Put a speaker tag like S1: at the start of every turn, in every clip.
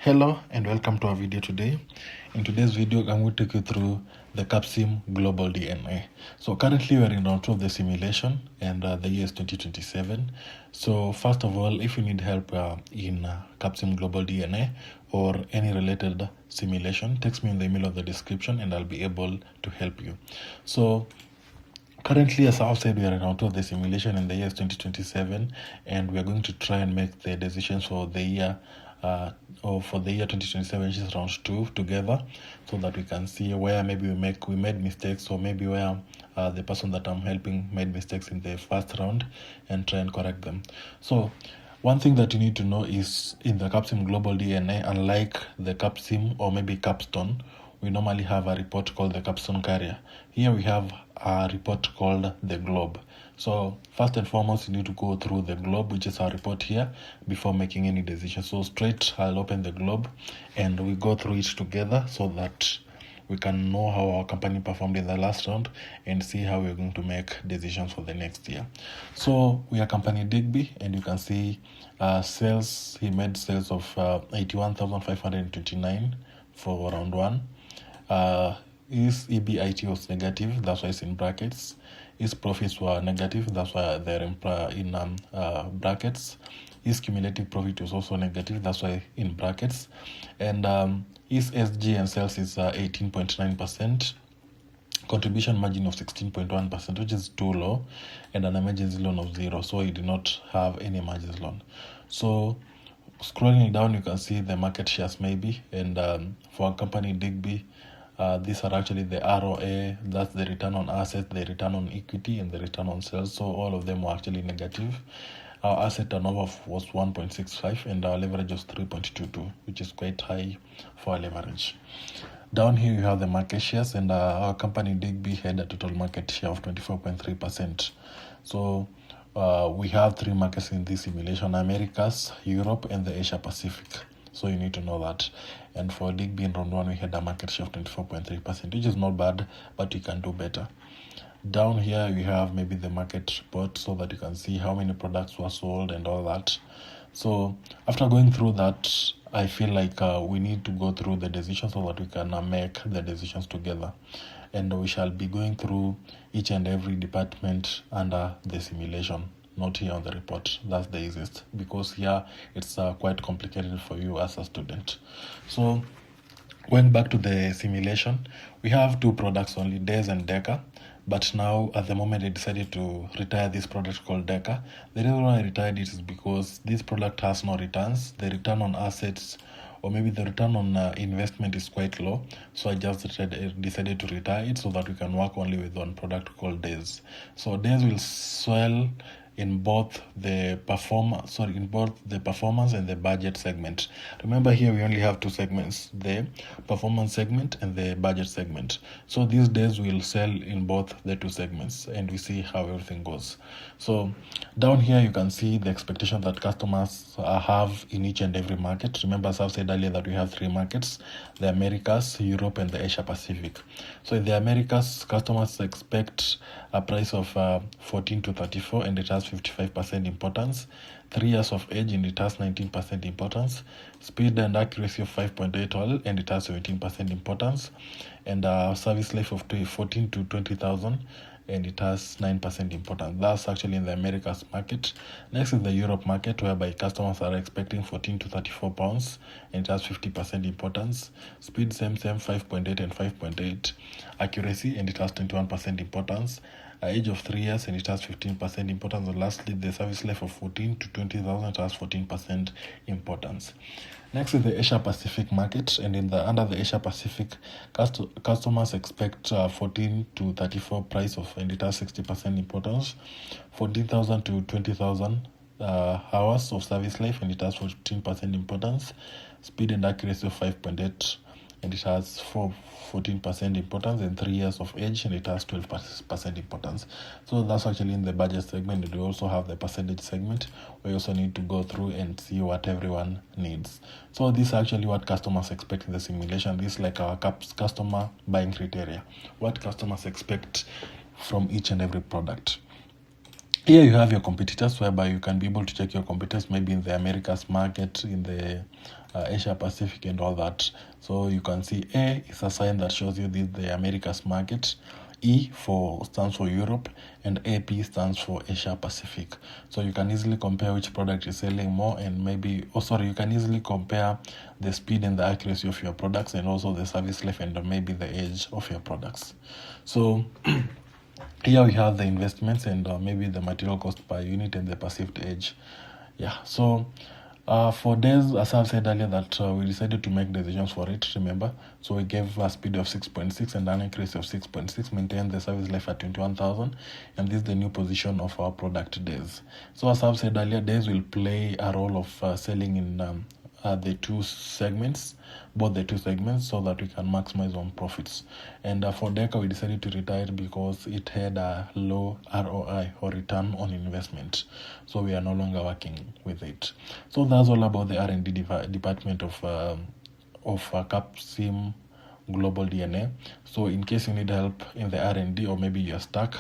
S1: Hello and welcome to our video today. In today's video, I'm going to take you through the Capsim GlobalDNA. So currently we are in round 2 of the simulation and the year is 2027. So first of all, if you need help in Capsim GlobalDNA or any related simulation, text me in the email of the description and I'll be able to help you. So currently, as I said, we are in round 2 of the simulation and the year is 2027, and we are going to try and make the decisions for the year or for the year 2027, which is round 2 together, so that we can see where maybe we made mistakes, or maybe where the person that I'm helping made mistakes in the first round, and try and correct them. So one thing that you need to know is in the Capsim GlobalDNA, unlike the Capsim or maybe Capstone, we normally have a report called the Capstone Carrier. Here we have a report called the Globe. So first and foremost, you need to go through the Globe, which is our report here, before making any decision. So straight, I'll open the Globe and we go through it together so that we can know how our company performed in the last round and see how we're going to make decisions for the next year. So we are company Digby, and you can see sales. He made sales of 81,529 for round 1. His EBIT was negative, that's why it's in brackets. His profits were negative, that's why they're in brackets. His cumulative profit was also negative, that's why in brackets. And his SG and sales is 18.9%. Contribution margin of 16.1%, which is too low, and an emergency loan of 0, so he did not have any emergency loan. So scrolling down, you can see the market shares maybe, and for a company Digby, these are actually the ROA, that's the return on assets, the return on equity, and the return on sales. So all of them were actually negative. Our asset turnover was 1.65 and our leverage was 3.22, which is quite high for our leverage. Down here you have the market shares, and our company Digby had a total market share of 24.3%. So we have 3 markets in this simulation: Americas, Europe, and the Asia Pacific. So you need to know that. And for Digby in round 1, we had a market share of 24.3%, which is not bad, but you can do better. Down here you have maybe the market report, so that you can see how many products were sold and all that. So after going through that, I feel like we need to go through the decisions so that we can make the decisions together. And we shall be going through each and every department under the simulation, not here on the report. That's the easiest, because here it's quite complicated for you as a student. So going back to the simulation, we have 2 products only, Days and Deca. But now at the moment I decided to retire this product called Deca. The reason why I retired it is because this product has no returns. The return on assets, or maybe the return on investment, is quite low. So I just decided to retire it so that we can work only with one product called Days. So Days will swell in both the performance and the budget segment. Remember, here we only have 2 segments, the performance segment and the budget segment. So these Days will sell in both the 2 segments, and we see how everything goes. So down here you can see the expectation that customers have in each and every market. Remember, as I've said earlier, that we have 3 markets: the Americas, Europe, and the Asia Pacific. So in the Americas, customers expect a price of 14 to 34, and it has 55% importance. 3 years of age, and it has 19% importance. Speed and accuracy of 5.8 oil, and it has 17% importance. And service life of 14 to 20,000, and it has 9% importance. That's actually in the Americas market. Next is the Europe market, whereby customers are expecting 14 to 34 pounds, and it has 50% importance. Speed, same 5.8 and 5.8. Accuracy, and it has 21% importance. Age of 3 years, and it has 15% importance. And lastly, the service life of 14 to 20,000 has 14% importance. Next is the Asia Pacific market, and under the Asia Pacific, customers expect 14 to 34 price of, and it has 60% importance. 14,000 to 20,000 hours of service life, and it has 14% importance. Speed and accuracy of 5.8, and it has 14% importance, and 3 years of age, and it has 12% importance. So that's actually in the budget segment. And we also have the percentage segment. We also need to go through and see what everyone needs. So this is actually what customers expect in the simulation. This is like our customer buying criteria, what customers expect from each and every product. Here you have your competitors, whereby you can be able to check your competitors maybe in the Americas market, in the Asia Pacific and all that. So you can see A is a sign that shows you the Americas market, E stands for Europe, and AP stands for Asia Pacific. So you can easily compare which product is selling more, and maybe, you can easily compare the speed and the accuracy of your products, and also the service life and maybe the age of your products. So here we have the investments and maybe the material cost per unit and the perceived age. Yeah, so for days, as I've said earlier, that we decided to make decisions for it, remember. So we gave a speed of 6.6 and an increase of 6.6, maintain the service life at 21,000, and this is the new position of our product days. So as I've said earlier, days will play a role of selling in the two segments, both the two segments, so that we can maximize on profits. And for DECA, we decided to retire because it had a low ROI, or return on investment. So we are no longer working with it. So that's all about the R&D department of Capsim GlobalDNA. So in case you need help in the R&D, or maybe you're stuck,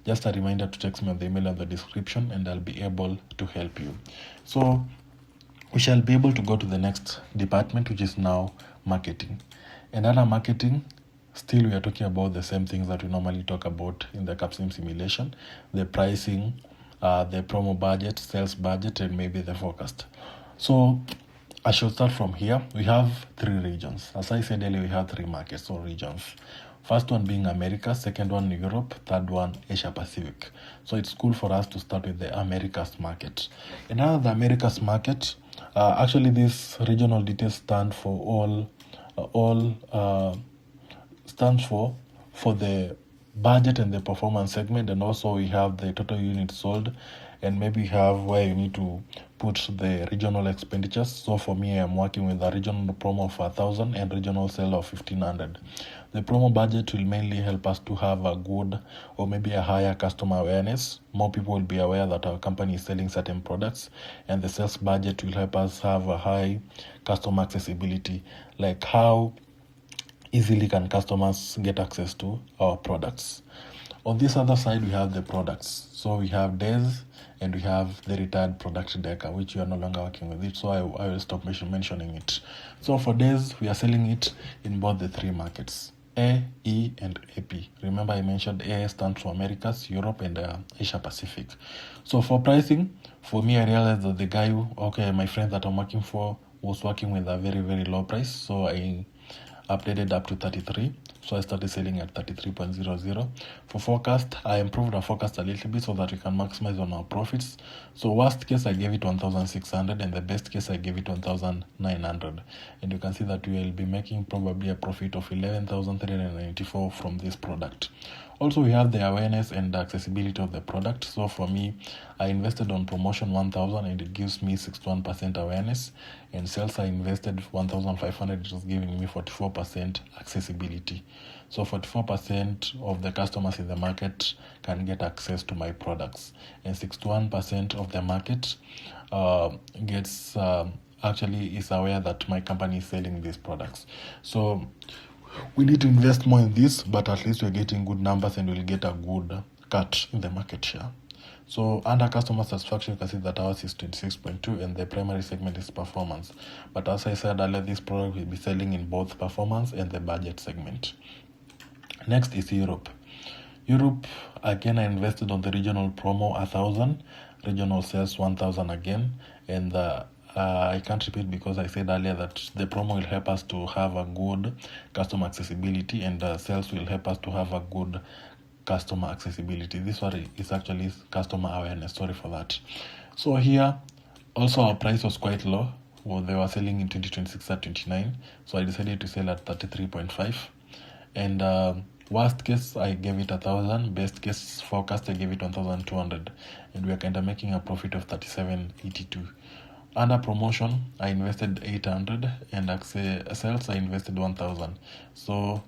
S1: just a reminder to text me on the email in the description, and I'll be able to help you. So we shall be able to go to the next department, which is now marketing. And under marketing, still we are talking about the same things that we normally talk about in the Capsim simulation: the pricing, the promo budget, sales budget, and maybe the forecast. So I should start from here. We have 3 regions. As I said earlier, we have 3 markets or regions. First one being America, second one Europe, third one Asia Pacific. So it's cool for us to start with the Americas market. And now the Americas market, actually these regional details stand for stands for the budget and the performance segment, and also we have the total units sold, and maybe have where you need to put the regional expenditures. So for me, I'm working with a regional promo of 1,000 and regional sale of 1,500. The promo budget will mainly help us to have a good, or maybe a higher customer awareness. More people will be aware that our company is selling certain products, and the sales budget will help us have a high customer accessibility, like how easily can customers get access to our products. On this other side, we have the products. So we have days, and we have the retired product DECA, which we are no longer working with it. So I will stop mentioning it. So for days, we are selling it in both the 3 markets, A, E, and AP. Remember I mentioned A stands for Americas, Europe, and Asia Pacific. So for pricing, for me, I realized that my friend that I'm working for was working with a very, very low price. So I updated up to 33. So I started selling at 33.00. For forecast, I improved our forecast a little bit so that we can maximize on our profits. So worst case, I gave it 1,600, and the best case, I gave it 1,900. And you can see that we will be making probably a profit of 11,394 from this product. Also, we have the awareness and the accessibility of the product. So for me, I invested on promotion 1,000, and it gives me 61% awareness. And sales, I invested 1,500, it is giving me 44% accessibility. So 44% of the customers in the market can get access to my products, and 61% of the market is aware that my company is selling these products. So we need to invest more in this, but at least we're getting good numbers, and we'll get a good cut in the market share. So under customer satisfaction, you can see that ours is 26.2, and the primary segment is performance. But as I said earlier, this product will be selling in both performance and the budget segment. Next is Europe. Europe, again, I invested on the regional promo 1,000, regional sales 1,000 again, and I can't repeat because I said earlier that the promo will help us to have a good customer accessibility, and sales will help us to have a good customer accessibility. This one is actually customer awareness. Sorry for that. So here, also our price was quite low. Well, they were selling in 2026 at 29. So I decided to sell at 33.5. And worst case, I gave it 1,000. Best case forecast, I gave it 1,200. And we are kind of making a profit of 37.82. Under promotion, I invested 800, and sales, I invested 1,000. So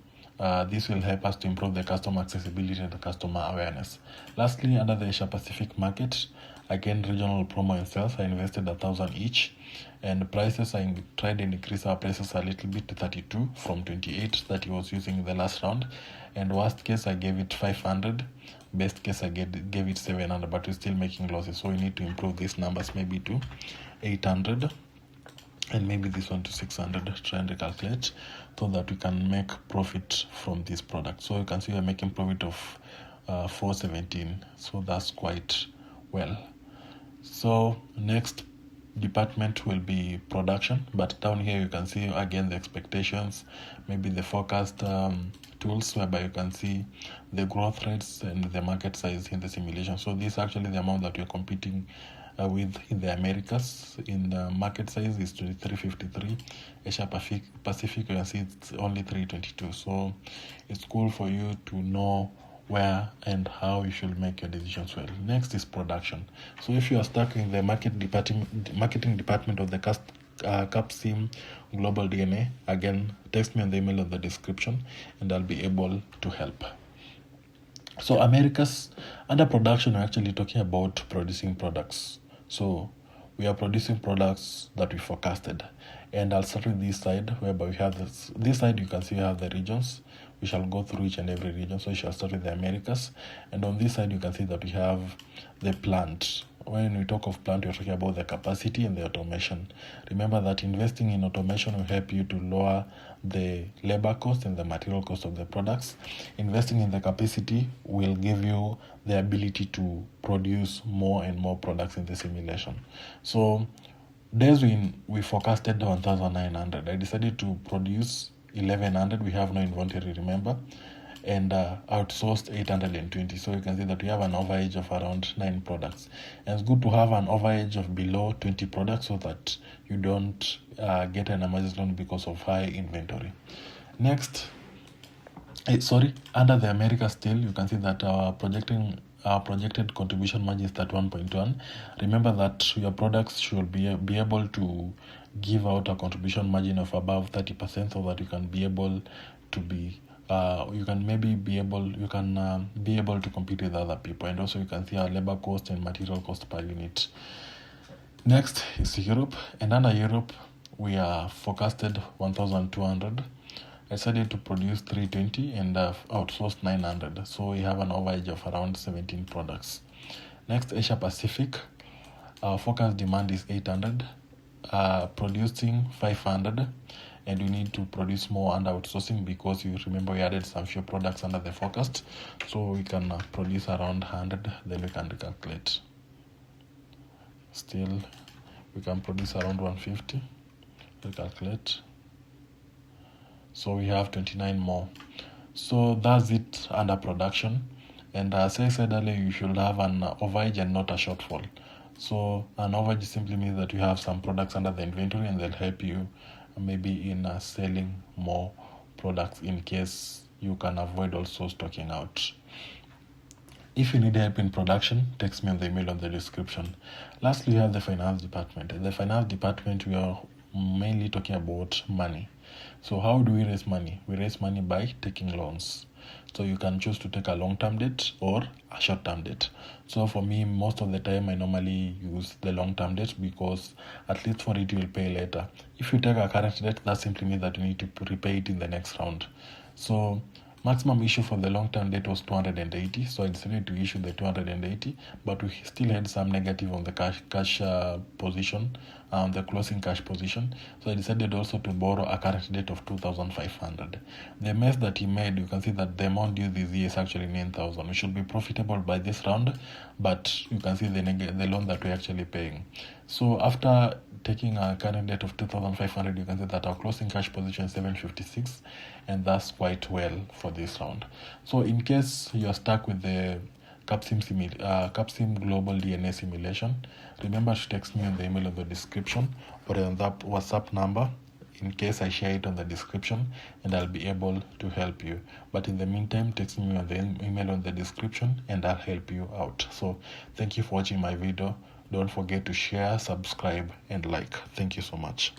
S1: this will help us to improve the customer accessibility and the customer awareness. Lastly, under the Asia Pacific market, again, regional promo and sales, I invested 1,000 each, and prices I tried and increase our prices a little bit to 32 from 28 that he was using in the last round, and worst case I gave it 500, best case I gave it 700, but we're still making losses, so we need to improve these numbers maybe to 800 and maybe this one to 600. Try and recalculate so that we can make profit from this product. So you can see we're making profit of 417, so that's quite well. So next department will be production, but down here you can see again the expectations, maybe the forecast tools, whereby you can see the growth rates and the market size in the simulation. So this is actually the amount that we're competing with in the Americas. In the market size is 353. Asia Pacific, you can see it's only 322. So it's cool for you to know where and how you should make your decisions well. Next is production. So if you are stuck in the marketing department of the Capsim GlobalDNA, again, text me on the email in the description and I'll be able to help. So Americas, under production, we're actually talking about producing products. So we are producing products that we forecasted. And I'll start with this side, whereby we have this side, you can see we have the regions. We shall go through each and every region. So we shall start with the Americas. And on this side, you can see that we have the plant. When we talk of plant, we're talking about the capacity and the automation. Remember that investing in automation will help you to lower the labor cost and the material cost of the products. Investing in the capacity will give you the ability to produce more and more products in the simulation. So days we forecasted 1,900. I decided to produce 1,100. We have no inventory, remember, and outsourced 820. So you can see that we have an overage of around 9 products. And it's good to have an overage of below 20 products so that you don't get an emergency loan because of high inventory. Next, under the Americas still, you can see that our projected contribution margin is at 1.1. Remember that your products should be able to give out a contribution margin of above 30%, so that you can be able to be you can be able to compete with other people. And also you can see our labor cost and material cost per unit. Next is Europe, and under Europe we are forecasted 1,200. I decided to produce 320 and outsourced 900. So we have an overage of around 17 products. Next, Asia Pacific. Our forecast demand is 800, producing 500, and we need to produce more under outsourcing because you remember we added some few products under the forecast. So we can produce around 100, then we can recalculate. Still, we can produce around 150, recalculate. So we have 29 more. So that's it under production. And as I said earlier, you should have an overage and not a shortfall. So an overage simply means that you have some products under the inventory and they'll help you maybe in selling more products in case you can avoid also stocking out. If you need help in production, text me on the email on the description. Lastly, we have the finance department. In the finance department, we are mainly talking about money. So how do we raise money? We raise money by taking loans. So you can choose to take a long-term debt or a short-term debt. So for me, most of the time, I normally use the long-term debt because at least for it, you will pay later. If you take a current debt, that simply means that you need to repay it in the next round. So maximum issue for the long-term debt was 280. So I decided to issue the 280, but we still had some negative on the cash position, the closing cash position. So I decided also to borrow a current debt of 2,500. The mess that he made, you can see that the amount due this year is actually 9,000. We should be profitable by this round, but you can see the loan that we're actually paying. So after taking a current debt of 2,500, you can see that our closing cash position is 756, and that's quite well for this round. So in case you're stuck with the Capsim GlobalDNA simulation, remember to text me on the email in the description or on that WhatsApp number in case I share it on the description, and I'll be able to help you. But in the meantime, text me on the email on the description and I'll help you out. So thank you for watching my video. Don't forget to share, subscribe, and like. Thank you so much.